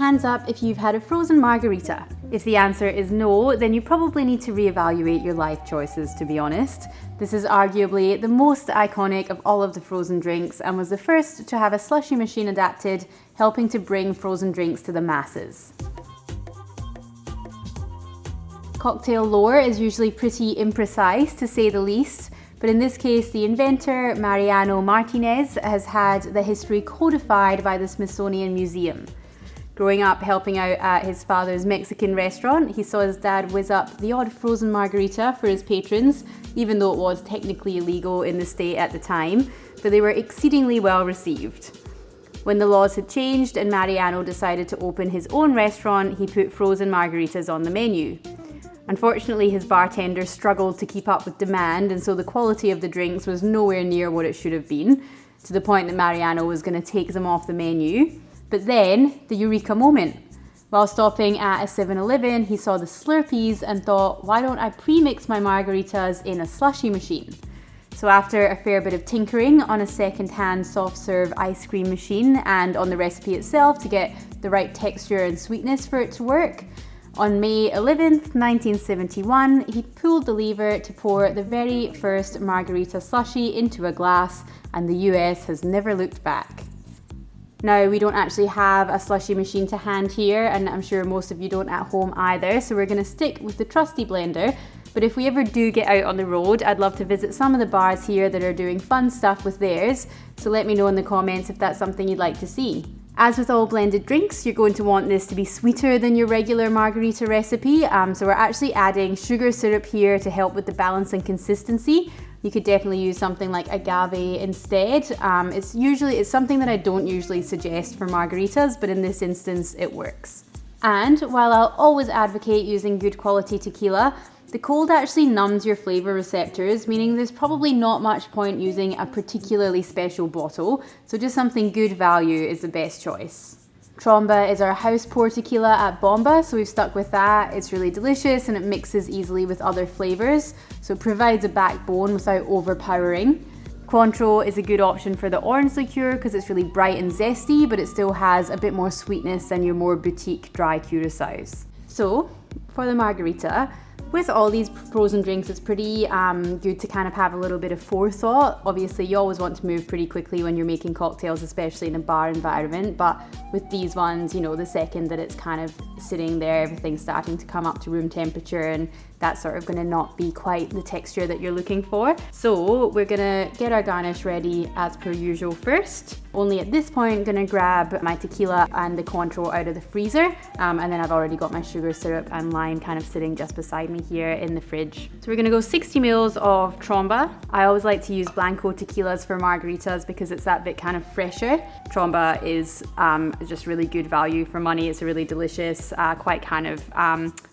hands up if you've had a frozen margarita. If the answer is no, then you probably need to reevaluate your life choices, to be honest. This is arguably the most iconic of all of the frozen drinks and was the first to have a slushy machine adapted, helping to bring frozen drinks to the masses. Cocktail lore is usually pretty imprecise, to say the least, but in this case, the inventor, Mariano Martinez, has had the history codified by the Smithsonian Museum. Growing up helping out at his father's Mexican restaurant, he saw his dad whiz up the odd frozen margarita for his patrons, even though it was technically illegal in the state at the time, but they were exceedingly well received. When the laws had changed and Mariano decided to open his own restaurant, he put frozen margaritas on the menu. Unfortunately, his bartenders struggled to keep up with demand, and so the quality of the drinks was nowhere near what it should have been, to the point that Mariano was going to take them off the menu. But then, the eureka moment. While stopping at a 7-Eleven, he saw the Slurpees and thought, why don't I pre-mix my margaritas in a slushy machine? So after a fair bit of tinkering on a second-hand soft-serve ice cream machine and on the recipe itself to get the right texture and sweetness for it to work, on May 11th, 1971, he pulled the lever to pour the very first margarita slushy into a glass, and the US has never looked back. Now, we don't actually have a slushy machine to hand here, and I'm sure most of you don't at home either, so we're going to stick with the trusty blender. But if we ever do get out on the road, I'd love to visit some of the bars here that are doing fun stuff with theirs, so let me know in the comments if that's something you'd like to see. As with all blended drinks, you're going to want this to be sweeter than your regular margarita recipe, so we're actually adding sugar syrup here to help with the balance and consistency. You could definitely use something like agave instead. It's something that I don't usually suggest for margaritas, but in this instance it works. And while I'll always advocate using good quality tequila, the cold actually numbs your flavor receptors, meaning there's probably not much point using a particularly special bottle, so just something good value is the best choice. Tromba is our house pour tequila at Bomba, so we've stuck with that. It's really delicious and it mixes easily with other flavors, so it provides a backbone without overpowering. Cointreau is a good option for the orange liqueur because it's really bright and zesty, but it still has a bit more sweetness than your more boutique dry curacao. So, for the margarita, with all these frozen drinks, it's pretty good to kind of have a little bit of forethought. Obviously, you always want to move pretty quickly when you're making cocktails, especially in a bar environment. But with these ones, you know, the second that it's kind of sitting there, everything's starting to come up to room temperature, and that's sort of going to not be quite the texture that you're looking for. So we're going to get our garnish ready as per usual first. Only at this point, going to grab my tequila and the Cointreau out of the freezer. And then I've already got my sugar syrup and lime kind of sitting just beside me here in the fridge. So we're going to go 60 mils of Tromba. I always like to use blanco tequilas for margaritas because it's that bit kind of fresher. Tromba is just really good value for money. It's a really delicious, quite kind of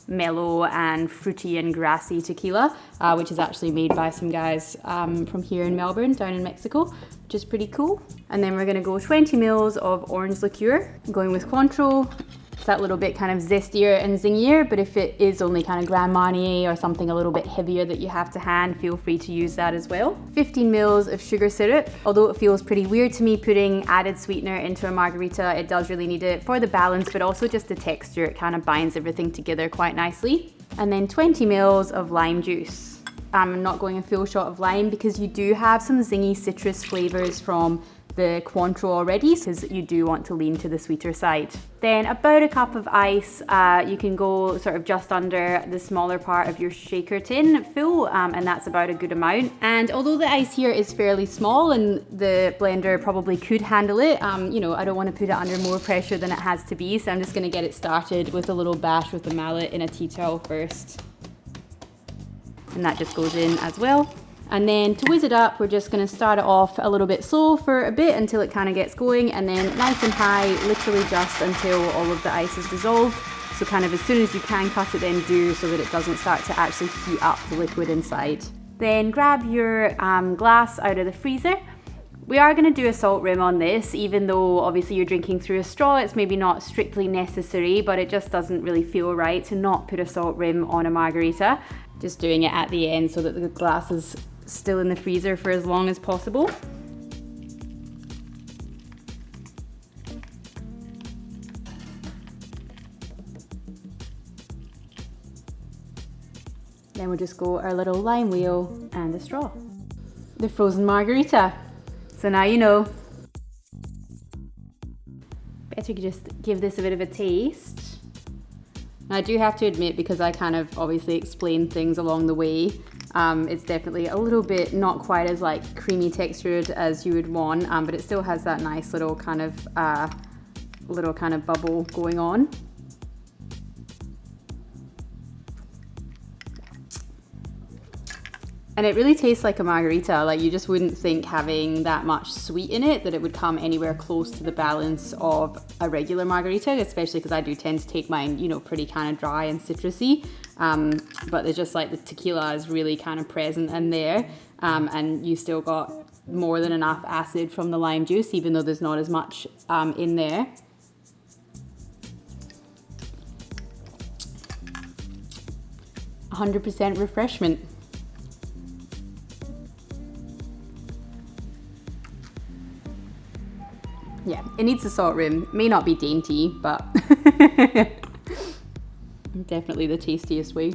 mellow and fruity and grassy tequila, which is actually made by some guys from here in Melbourne, down in Mexico, which is pretty cool. And then we're going to go 20 mils of orange liqueur. I'm going with Cointreau. It's that little bit kind of zestier and zingier, but if it is only kind of Grand Marnier or something a little bit heavier that you have to hand, feel free to use that as well. 15 mils of sugar syrup. Although it feels pretty weird to me putting added sweetener into a margarita, it does really need it for the balance, but also just the texture. It kind of binds everything together quite nicely. And then 20 mils of lime juice. I'm not going a full shot of lime because you do have some zingy citrus flavors from the Cointreau already, because you do want to lean to the sweeter side. Then about a cup of ice. You can go sort of just under the smaller part of your shaker tin full, and that's about a good amount. And although the ice here is fairly small and the blender probably could handle it, you know, I don't want to put it under more pressure than it has to be, so I'm just going to get it started with a little bash with the mallet in a tea towel first. And that just goes in as well. And then to whiz it up, we're just going to start it off a little bit slow for a bit until it kind of gets going, and then nice and high, literally just until all of the ice is dissolved. So kind of as soon as you can cut it, then do, so that it doesn't start to actually heat up the liquid inside. Then grab your glass out of the freezer. We are going to do a salt rim on this, even though obviously you're drinking through a straw. It's maybe not strictly necessary, but it just doesn't really feel right to not put a salt rim on a margarita. Just doing it at the end so that the glass is still in the freezer for as long as possible. Then we'll just go our little lime wheel and a straw. The Frozen Margarita. So now you know. Better just give this a bit of a taste. Now I do have to admit, because I kind of obviously explained things along the way, it's definitely a little bit not quite as like creamy textured as you would want, but it still has that nice little kind of bubble going on. And it really tastes like a margarita. Like, you just wouldn't think, having that much sweet in it, that it would come anywhere close to the balance of a regular margarita, especially because I do tend to take mine, you know, pretty kind of dry and citrusy. But there's just like the tequila is really kind of present in there. And you still got more than enough acid from the lime juice, even though there's not as much in there. %, refreshment. Yeah, it needs a salt rim. May not be dainty, but definitely the tastiest way.